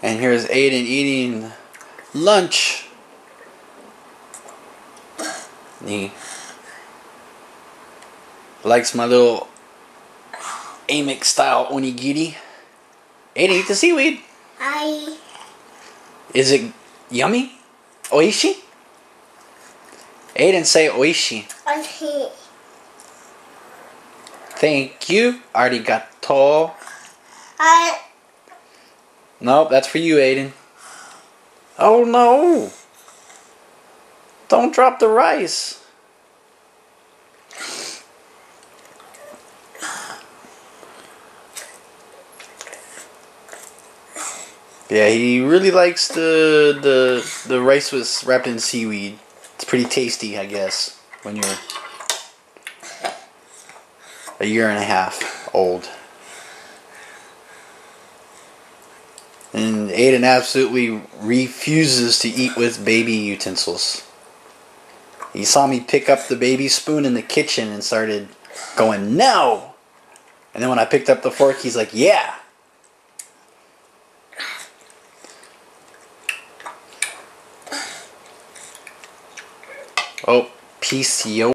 And here's Aden eating lunch. He likes my little Amix style onigiri. Aden, eat the seaweed. Is it yummy? Oishi? Aden, say oishi. Oishi. Thank you. Arigato. Nope, that's for you, Aden. Oh no! Don't drop the rice. Yeah, he really likes the rice was wrapped in seaweed. It's pretty tasty, I guess, when you're a year and a half old. And Aden absolutely refuses to eat with baby utensils. He saw me pick up the baby spoon in the kitchen and started going, no! And then when I picked up the fork, he's like, yeah! Oh, PCO.